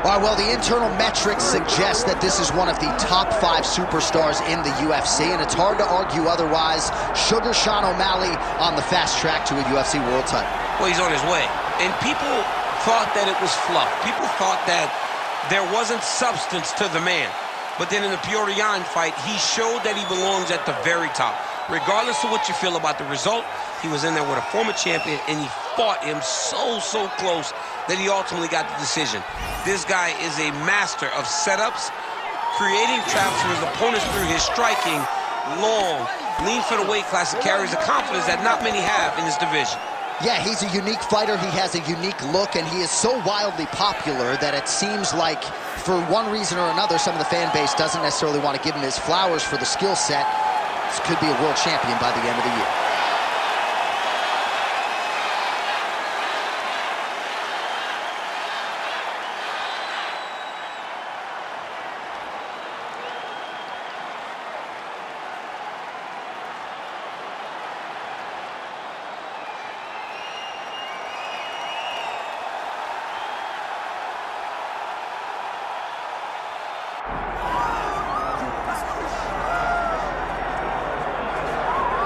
All right, well, the internal metrics suggest that this is one of the top 5 superstars in the UFC, and it's hard to argue otherwise. Sugar Sean O'Malley on the fast track to a UFC world title. Well, he's on his way. And people thought that it was fluff. People thought that there wasn't substance to the man. But then in the Peorian fight, he showed that he belongs at the very top. Regardless of what you feel about the result, he was in there with a former champion, and he fought him so close that he ultimately got the decision. This guy is a master of setups, creating traps for his opponents through his striking, long, lean for the weight class, and carries a confidence that not many have in this division. Yeah, he's a unique fighter. He has a unique look, and he is so wildly popular that it seems like, for one reason or another, some of the fan base doesn't necessarily want to give him his flowers for the skill set. This could be a world champion by the end of the year.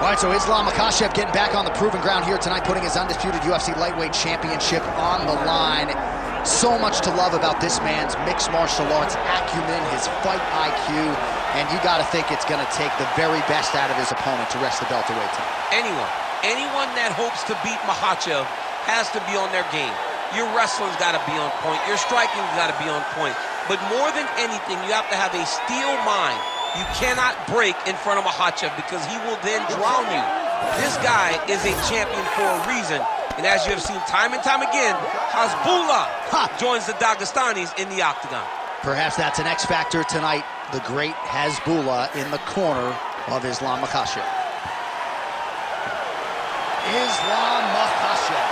All right, so Islam Makhachev getting back on the proven ground here tonight, putting his undisputed UFC lightweight championship on the line. So much to love about this man's mixed martial arts acumen, his fight IQ, and you got to think it's going to take the very best out of his opponent to wrest the belt away tonight. Anyone that hopes to beat Makhachev has to be on their game. Your wrestling's got to be on point. Your striking's got to be on point. But more than anything, you have to have a steel mind. You cannot break in front of Makhachev because he will then drown you. This guy is a champion for a reason. And as you have seen time and time again, Hasbullah joins the Dagestanis in the octagon. Perhaps that's an X factor tonight. The great Hasbullah in the corner of Islam Makhachev. Islam Makhachev,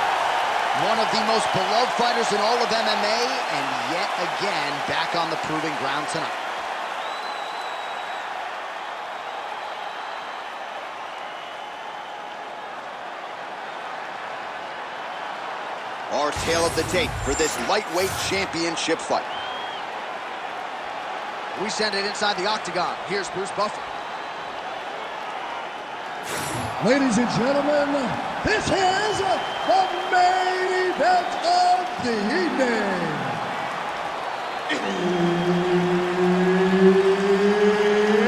one of the most beloved fighters in all of MMA, and yet again back on the proving ground tonight. Our tale of the tape for this lightweight championship fight. We send it inside the octagon. Here's Bruce Buffer. Ladies and gentlemen, this is the main event of the evening.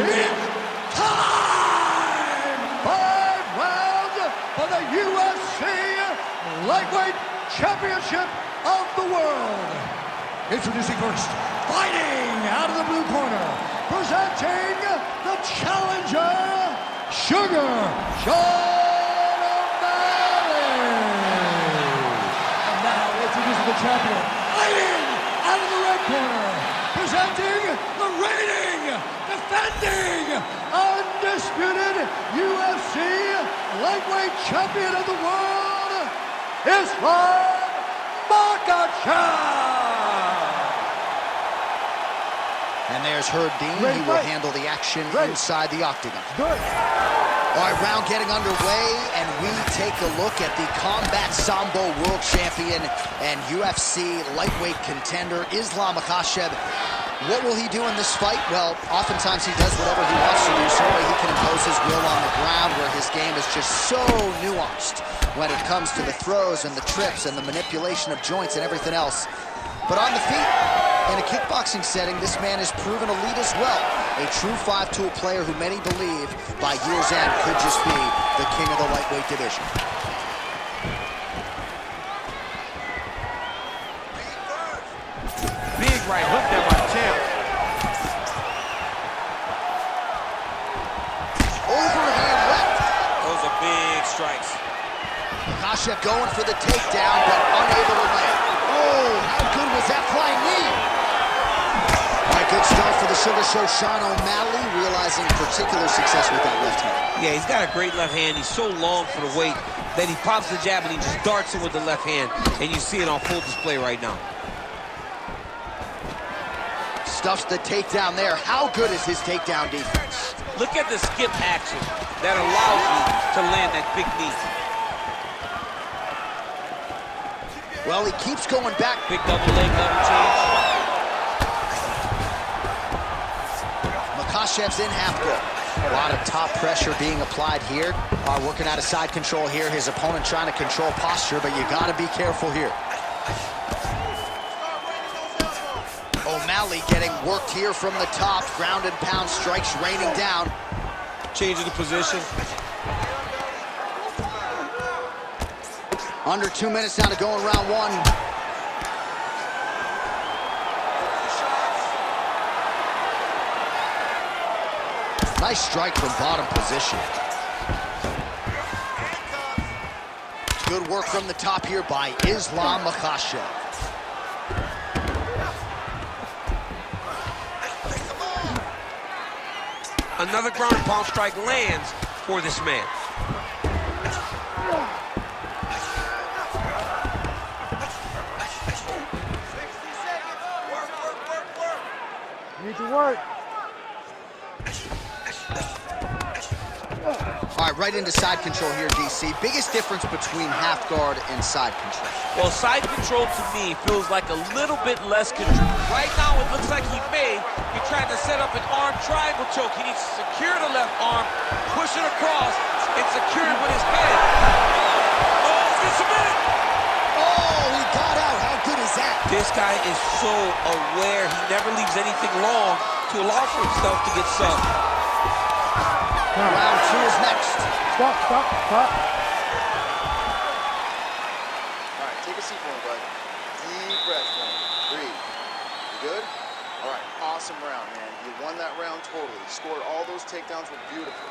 It's time! 5 rounds for the UFC lightweight championship of the world. Introducing first, fighting out of the blue corner, presenting the challenger, Sugar Sean O'Malley. And now introducing the champion, fighting out of the red corner, presenting the reigning, defending, undisputed UFC lightweight champion of the world, Islam Makhachev. And there's Herb Dean. He will handle the action inside the octagon. Good. All right, round getting underway, and we take a look at the Combat Sambo world champion and UFC lightweight contender, Islam Makhachev. What will he do in this fight? Well, oftentimes he does whatever he wants to do, so he can impose his will on the ground, where his game is just so nuanced when it comes to the throws and the trips and the manipulation of joints and everything else. But on the feet, in a kickboxing setting, this man has proven elite as well. A true 5-tool player who many believe by year's end could just be the king of the lightweight division. Big right hook there by the champ. Overhand left. Those are big strikes. Makhachev going for the takedown, but unable to land. Oh, how good was that flying knee? All right, good start for the Sugar Show, Sean O'Malley, realizing particular success with that left hand. Yeah, he's got a great left hand. He's so long for the weight that he pops the jab and he just darts it with the left hand, and you see it on full display right now. Stuffs the takedown there. How good is his takedown defense? Look at the skip action that allows you to land that big knee. Well, he keeps going back. Big double leg level change. Makhachev's in half guard. A lot of top pressure being applied here. Working out of side control here. His opponent trying to control posture, but you got to be careful here. O'Malley getting worked here from the top. Ground and pound strikes raining down. Changing the position. Under 2 minutes now to go in round one. Nice strike from bottom position. Good work from the top here by Islam Makhachev. Another ground and pound strike lands for this man. Need to work. All right, right into side control here, DC. Biggest difference between half guard and side control? Well, side control to me feels like a little bit less control. Right now, it looks like he may be trying to set up an arm triangle choke. He needs to secure the left arm, push it across, and secure it with his head. Oh, he's submitted. Oh, he got out. How good is that? This guy is so aware. He never leaves anything long to allow for himself to get subbed. Round two is next. Stop. All right, take a seat for me, bud. Deep breath for me. Breathe. You good? All right, awesome round, man. You won that round totally. Scored all those takedowns were beautiful.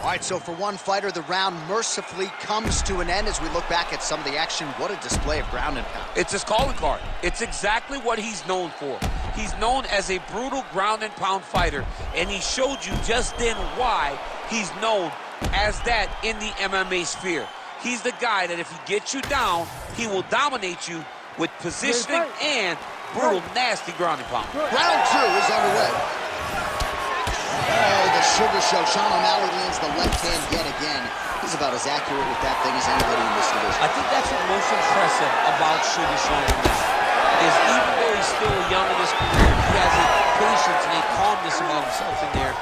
All right, so for one fighter, the round mercifully comes to an end as we look back at some of the action. What a display of ground and pound. It's his calling card. It's exactly what he's known for. He's known as a brutal ground and pound fighter, and he showed you just then why he's known as that in the MMA sphere. He's the guy that if he gets you down, he will dominate you with positioning and brutal, nasty ground and pound. Round two is underway. Oh, the sugar show. Sean O'Malley lands the left hand yet again. He's about as accurate with that thing as anybody in this division. I think that's what's most impressive about Sugar Sean O'Malley, is even though he's still young in his career, he has a patience and a calmness about himself in there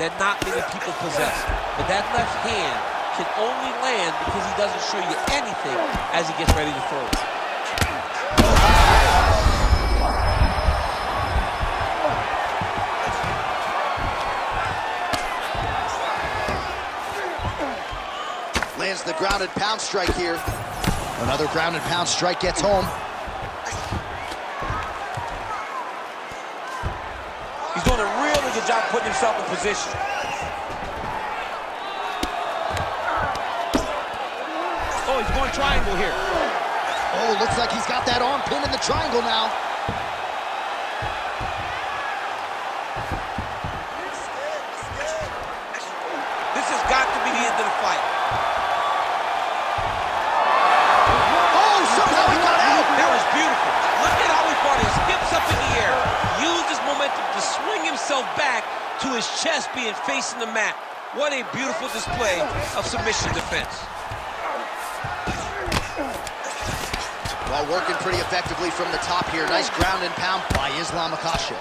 that not many people possess. But that left hand can only land because he doesn't show you anything as he gets ready to throw it. Lands the ground and pound strike here. Another ground and pound strike gets home. He's doing a really good job putting himself in position. Oh, he's going triangle here. Oh, looks like he's got that arm pinned in the triangle now. This has got to be the end of the fight. Oh, somehow he got out. That was beautiful. Look at how he brought his hips up in the air. Used his momentum to swing himself back to his chest being facing the mat. What a beautiful display of submission defense. Well, working pretty effectively from the top here. Nice ground and pound by Islam Makhachev.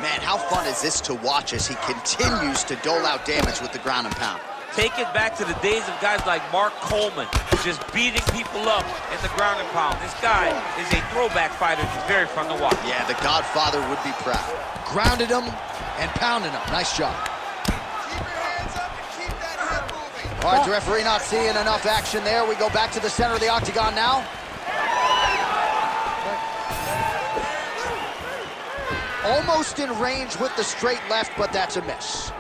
Man, how fun is this to watch as he continues to dole out damage with the ground and pound? Take it back to the days of guys like Mark Coleman, just beating people up in the ground and pound. This guy is a throwback fighter. It's very fun to watch. Yeah, the Godfather would be proud. Grounded him and pounded him. Nice job. Keep your hands up and keep that head moving. All right, the referee not seeing enough action there. We go back to the center of the octagon now. Almost in range with the straight left, but that's a miss.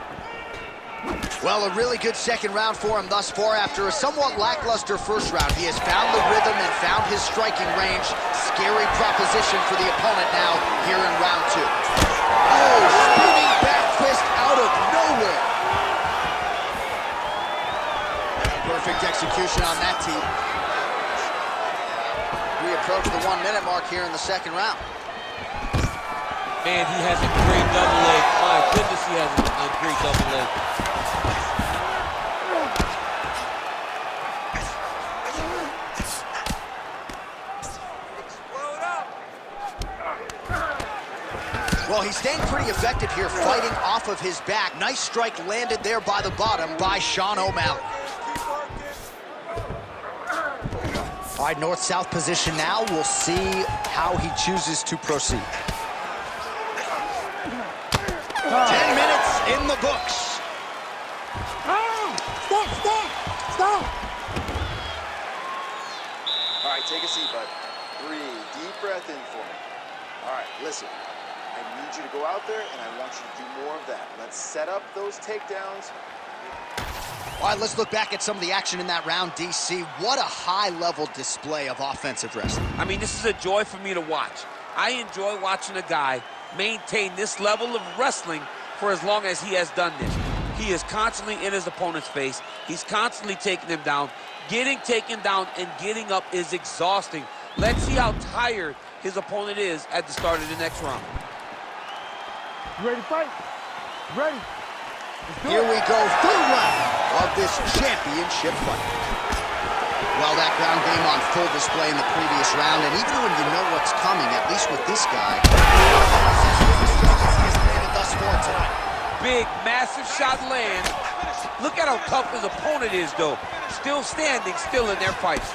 Well, a really good second round for him thus far. After a somewhat lackluster first round, he has found the rhythm and found his striking range. Scary proposition for the opponent now here in round two. Oh, spinning back fist out of nowhere. Perfect execution on that team. We approach the 1 minute mark here in the second round. Man, he has a great double leg. My goodness, he has a great double leg. Well, he's staying pretty effective here, fighting off of his back. Nice strike landed there by the bottom by Sean O'Malley. All right, north-south position now. We'll see how he chooses to proceed. 10 minutes in the books. Stop. All right, take a seat, bud. Breathe. Deep breath in for me. All right, listen. I need you to go out there, and I want you to do more of that. Let's set up those takedowns. All right, let's look back at some of the action in that round, DC. What a high-level display of offensive wrestling. I mean, this is a joy for me to watch. I enjoy watching a guy maintain this level of wrestling for as long as he has done this. He is constantly in his opponent's face. He's constantly taking him down. Getting taken down and getting up is exhausting. Let's see how tired his opponent is at the start of the next round. You ready to fight? Ready. Here we go, third round of this championship fight. Well, that ground game on full display in the previous round, and even when you know what's coming, at least with this guy, he's landed thus far tonight. Big, massive shot lands. Look at how tough his opponent is, though. Still standing, still in their fights.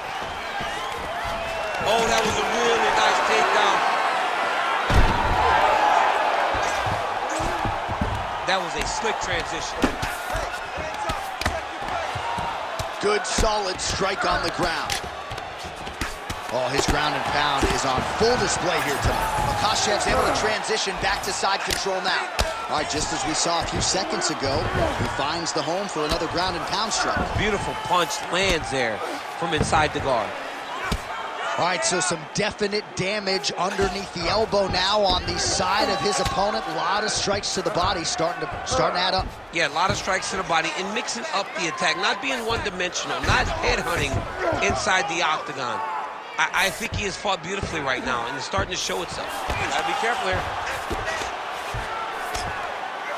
Oh, that was a really nice takedown. That was a slick transition. Good, solid strike on the ground. Oh, his ground and pound is on full display here tonight. Makhachev's able to transition back to side control now. All right, just as we saw a few seconds ago, he finds the home for another ground and pound strike. Beautiful punch lands there from inside the guard. All right, so some definite damage underneath the elbow now on the side of his opponent. A lot of strikes to the body starting to add up. Yeah, a lot of strikes to the body and mixing up the attack, not being one-dimensional, not headhunting inside the octagon. I think he has fought beautifully right now, and it's starting to show itself. Gotta be careful here.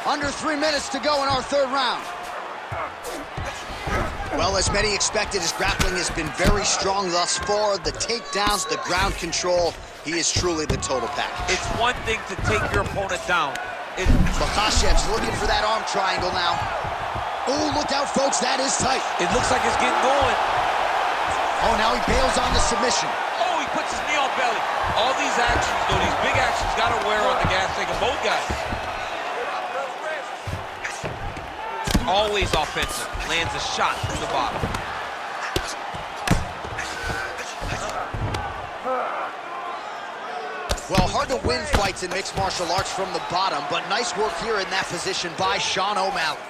Under 3 minutes to go in our third round. Well, as many expected, his grappling has been very strong thus far. The takedowns, the ground control, he is truly the total package. It's one thing to take your opponent down. Makhachev's looking for that arm triangle now. Oh, look out, folks, that is tight. It looks like it's getting going. Oh, now he bails on the submission. Oh, he puts his knee on belly. All these actions, though, these big actions, got to wear on the gas tank of both guys. Always offensive. Lands a shot from the bottom. Well, hard to win fights in mixed martial arts from the bottom, but nice work here in that position by Sean O'Malley.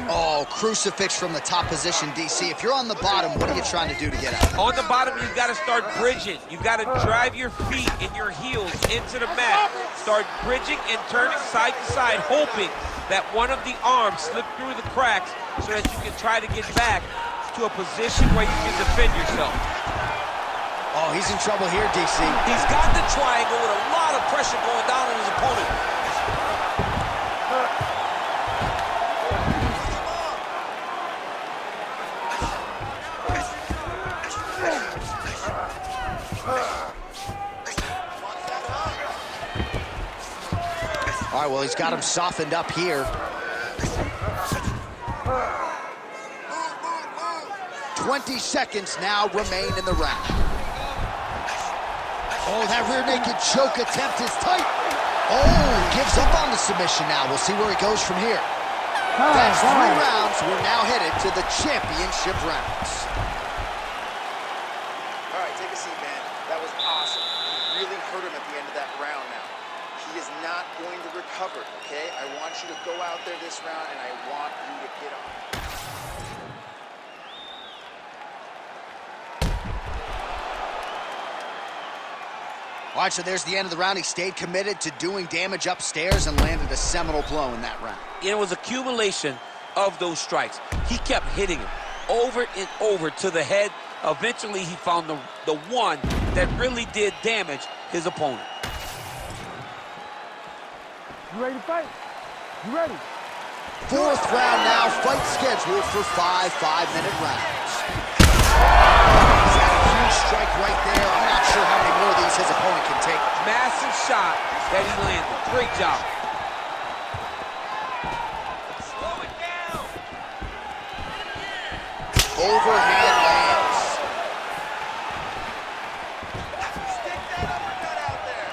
Oh, crucifix from the top position, DC. If you're on the bottom, what are you trying to do to get out? On the bottom, you've got to start bridging. You've got to drive your feet and your heels into the mat. Start bridging and turning side to side, hoping that one of the arms slip through the cracks so that you can try to get back to a position where you can defend yourself. Oh, he's in trouble here, DC. He's got the triangle with a lot of pressure going down on his opponent. All right, well, he's got him softened up here. 20 seconds now remain in the round. Oh, that rear naked choke attempt is tight. Oh, gives up on the submission now. We'll see where he goes from here. That's 3 rounds. We're now headed to the championship rounds. All right, take a seat, man. That was awesome. You really hurt him at the end of that round now. He is not going to recover, okay? I want you to go out there this round, and I want you to get on. All right, so there's the end of the round. He stayed committed to doing damage upstairs and landed a seminal blow in that round. It was accumulation of those strikes. He kept hitting him over and over to the head. Eventually, he found the one that really did damage his opponent. You ready to fight? You ready? 4th round now. Fight scheduled for 5 5-minute rounds. He's had a huge strike right there. I'm not sure how many more of these his opponent can take. Massive shot that he landed. Great job. Slow it down. Overhand lands. Stick that uppercut out there.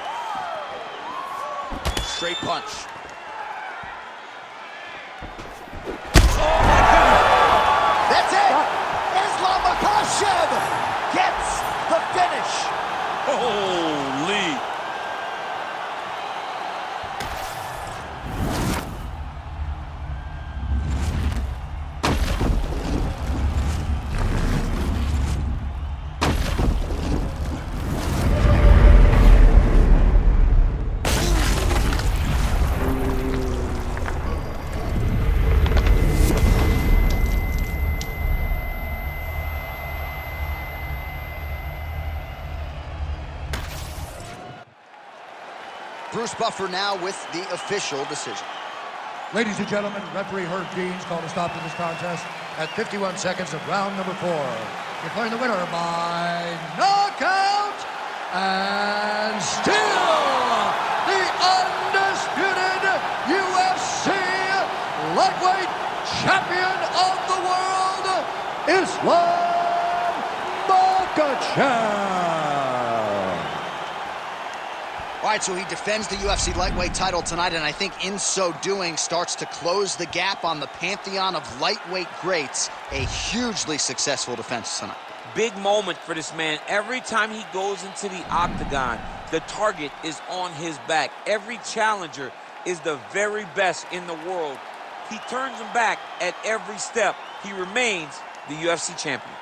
Straight punch. That's it! Islam Makhachev gets the finish. Holy. Bruce Buffer now with the official decision. Ladies and gentlemen, referee Herb Deans called a stop to this contest at 51 seconds of round number 4. Declaring the winner by knockout and still the undisputed UFC lightweight champion of the world, Islam Makhachev. All right, so he defends the UFC lightweight title tonight, and I think in so doing starts to close the gap on the pantheon of lightweight greats. A hugely successful defense tonight. Big moment for this man. Every time he goes into the octagon, the target is on his back. Every challenger is the very best in the world. He turns him back at every step. He remains the UFC champion.